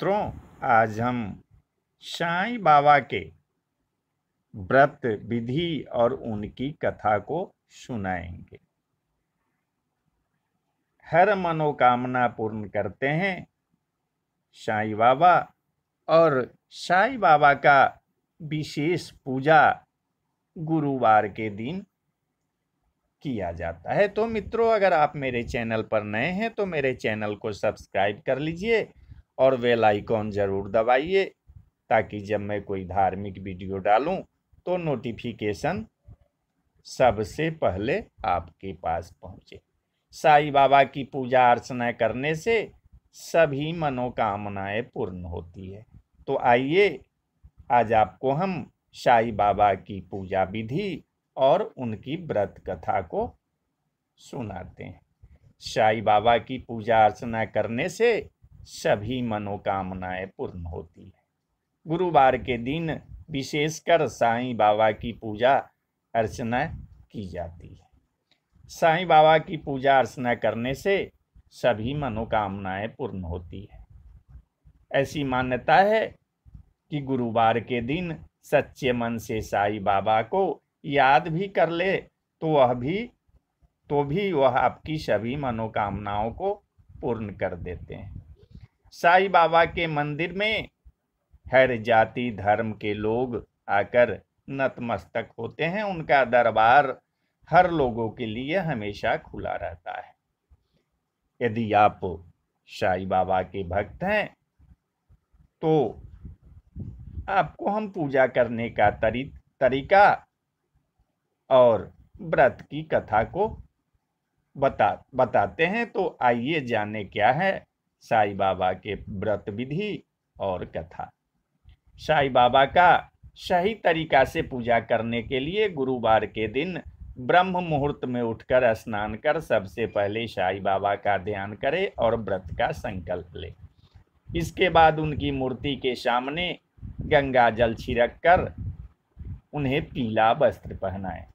मित्रों, आज हम साईं बाबा के व्रत विधि और उनकी कथा को सुनाएंगे। हर मनोकामना पूर्ण करते हैं साईं बाबा, और साईं बाबा का विशेष पूजा गुरुवार के दिन किया जाता है। तो मित्रों, अगर आप मेरे चैनल पर नए हैं तो मेरे चैनल को सब्सक्राइब कर लीजिए और बेल आइकॉन जरूर दबाइए, ताकि जब मैं कोई धार्मिक वीडियो डालूं तो नोटिफिकेशन सबसे पहले आपके पास पहुंचे। साईं बाबा की पूजा अर्चना करने से सभी मनोकामनाएं पूर्ण होती है। तो आइए, आज आपको हम साईं बाबा की पूजा विधि और उनकी व्रत कथा को सुनाते हैं। साईं बाबा की पूजा अर्चना करने से सभी मनोकामनाएं पूर्ण होती है। गुरुवार के दिन विशेषकर साईं बाबा की पूजा अर्चना की जाती है। साईं बाबा की पूजा अर्चना करने से सभी मनोकामनाएं पूर्ण होती है। ऐसी मान्यता है कि गुरुवार के दिन सच्चे मन से साईं बाबा को याद भी कर ले तो भी वह आपकी सभी मनोकामनाओं को पूर्ण कर देते हैं। साईं बाबा के मंदिर में हर जाति धर्म के लोग आकर नतमस्तक होते हैं। उनका दरबार हर लोगों के लिए हमेशा खुला रहता है। यदि आप साईं बाबा के भक्त हैं तो आपको हम पूजा करने का तरीका और व्रत की कथा को बताते हैं। तो आइए जाने क्या है साईं बाबा के व्रत विधि और कथा। साईं बाबा का सही तरीका से पूजा करने के लिए गुरुवार के दिन ब्रह्म मुहूर्त में उठकर स्नान कर सबसे पहले साईं बाबा का ध्यान करें और व्रत का संकल्प लें। इसके बाद उनकी मूर्ति के सामने गंगा जल छिड़क कर उन्हें पीला वस्त्र पहनाएं।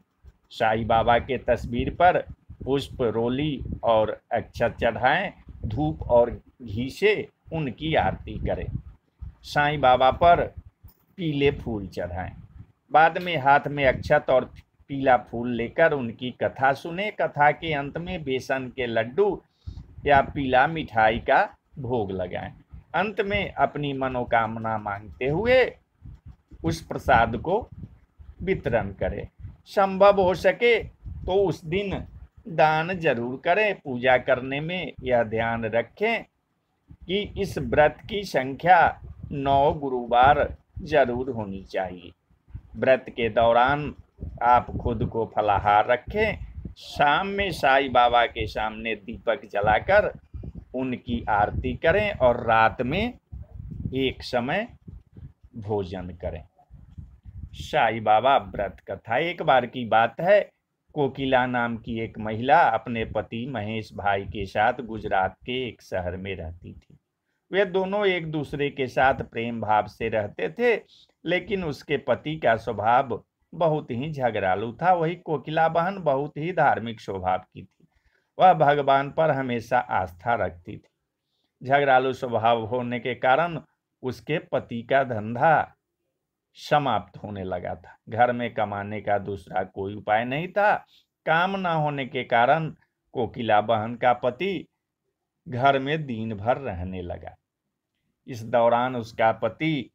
साईं बाबा के तस्वीर पर पुष्प, रोली और अक्षत चढ़ाएं। धूप और घी से उनकी आरती करें। साईं बाबा पर पीले फूल चढ़ाएं। बाद में हाथ में अक्षत और पीला फूल लेकर उनकी कथा सुने। कथा के अंत में बेसन के लड्डू या पीला मिठाई का भोग लगाएं। अंत में अपनी मनोकामना मांगते हुए उस प्रसाद को वितरण करें। संभव हो सके तो उस दिन दान जरूर करें। पूजा करने में यह ध्यान रखें कि इस व्रत की संख्या 9 गुरुवार जरूर होनी चाहिए। व्रत के दौरान आप खुद को फलाहार रखें। शाम में साईं बाबा के सामने दीपक जलाकर उनकी आरती करें और रात में एक समय भोजन करें। साईं बाबा व्रत कथा। एक बार की बात है, कोकिला नाम की एक महिला अपने पति महेश भाई के साथ गुजरात के एक शहर में रहती थी। वे दोनों एक दूसरे के साथ प्रेम भाव से रहते थे, लेकिन उसके पति का स्वभाव बहुत ही झगड़ालू था। वही कोकिला बहन बहुत ही धार्मिक स्वभाव की थी। वह भगवान पर हमेशा आस्था रखती थी। झगड़ालू स्वभाव होने के कारण उसके पति का धंधा समाप्त होने लगा था। घर में कमाने का दूसरा कोई उपाय नहीं था। काम न होने के कारण कोकिला बहन का पति घर में दिन भर रहने लगा। इस दौरान उसका पति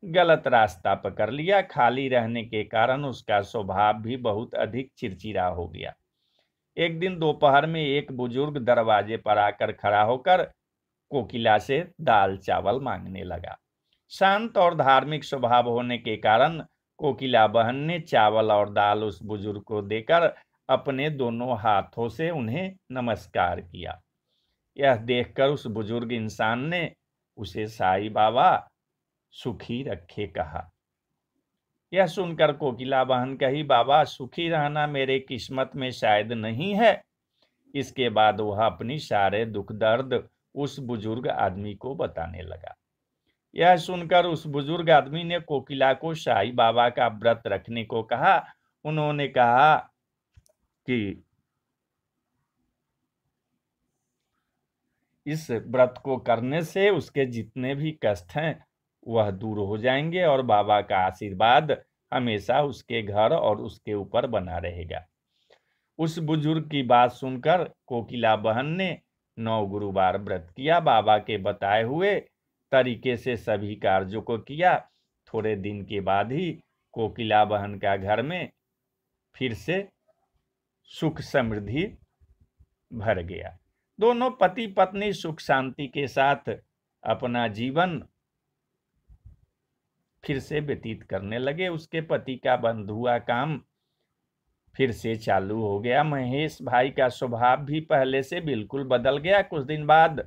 गलत रास्ता पकड़ लिया। खाली रहने के कारण उसका स्वभाव भी बहुत अधिक चिड़चिड़ा हो गया। एक दिन दोपहर में एक बुजुर्ग दरवाजे पर आकर खड़ा होकर कोकिला से दाल चावल मांगने लगा। शांत और धार्मिक स्वभाव होने के कारण कोकिला बहन ने चावल और दाल उस बुजुर्ग को देकर अपने दोनों हाथों से उन्हें नमस्कार किया। यह देखकर उस बुजुर्ग इंसान ने उसे साईं बाबा सुखी रखे कहा। यह सुनकर कोकिला बहन कही, बाबा सुखी रहना मेरे किस्मत में शायद नहीं है। इसके बाद वह अपनी सारे दुख दर्द उस बुजुर्ग आदमी को बताने लगा। यह सुनकर उस बुजुर्ग आदमी ने कोकिला को साईं बाबा का व्रत रखने को कहा। उन्होंने कहा कि इस व्रत को करने से उसके जितने भी कष्ट हैं वह दूर हो जाएंगे और बाबा का आशीर्वाद हमेशा उसके घर और उसके ऊपर बना रहेगा। उस बुजुर्ग की बात सुनकर कोकिला बहन ने 9 गुरुवार व्रत किया। बाबा के बताए हुए तरीके से सभी कार्यों को किया। थोड़े दिन के बाद ही कोकिला बहन का घर में फिर से सुख समृद्धि भर गया। दोनों पति पत्नी सुख शांति के साथ अपना जीवन फिर से व्यतीत करने लगे। उसके पति का बंद हुआ काम फिर से चालू हो गया। महेश भाई का स्वभाव भी पहले से बिल्कुल बदल गया। कुछ दिन बाद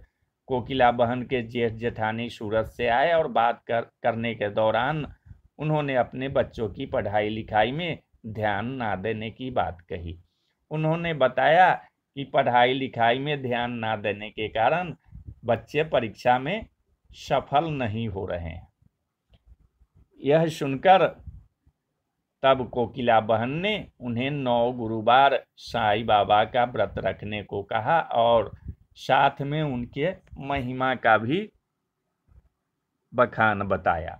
कोकिला बहन के जेठ जेठानी सूरत से आए और बात करने के दौरान उन्होंने अपने बच्चों की पढ़ाई लिखाई में ध्यान ना देने की बात कही। उन्होंने बताया कि पढ़ाई लिखाई में ध्यान ना देने के कारण बच्चे परीक्षा में सफल नहीं हो रहे हैं। यह सुनकर तब कोकिला बहन ने उन्हें 9 गुरुवार साईं बाबा का व्रत रखने को कहा और साथ में उनके महिमा का भी बखान बताया।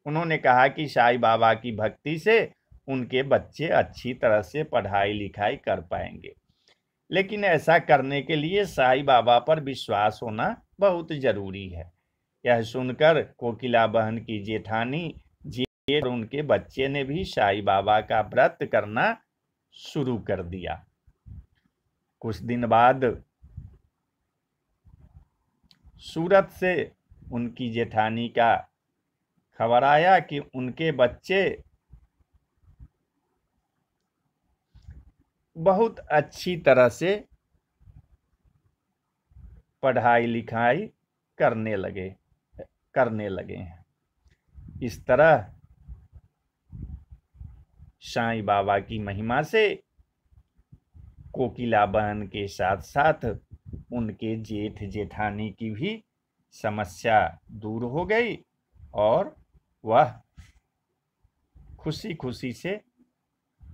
उन्होंने कहा कि साईं बाबा की भक्ति से उनके बच्चे अच्छी तरह से पढ़ाई लिखाई कर पाएंगे, लेकिन ऐसा करने के लिए साईं बाबा पर विश्वास होना बहुत जरूरी है। यह सुनकर कोकिला बहन की जेठानी और उनके बच्चे ने भी साईं बाबा का व्रत करना शुरू कर दिया। कुछ दिन बाद सूरत से उनकी जेठानी का खबर आया कि उनके बच्चे बहुत अच्छी तरह से पढ़ाई लिखाई करने लगे हैं। इस तरह साईं बाबा की महिमा से कोकिला बहन के साथ साथ उनके जेठ जेठानी की भी समस्या दूर हो गई और वह खुशी खुशी से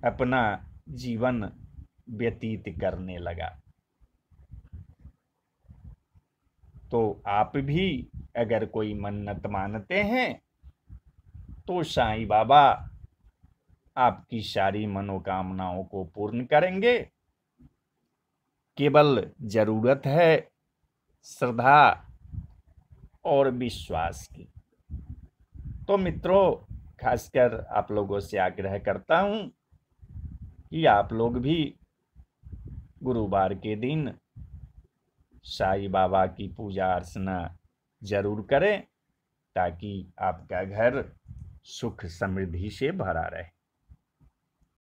अपना जीवन व्यतीत करने लगा। तो आप भी अगर कोई मन्नत मानते हैं तो साईं बाबा आपकी सारी मनोकामनाओं को पूर्ण करेंगे। केवल जरूरत है श्रद्धा और विश्वास की। तो मित्रों, खासकर आप लोगों से आग्रह करता हूं कि आप लोग भी गुरुवार के दिन साईं बाबा की पूजा अर्चना जरूर करें ताकि आपका घर सुख समृद्धि से भरा रहे।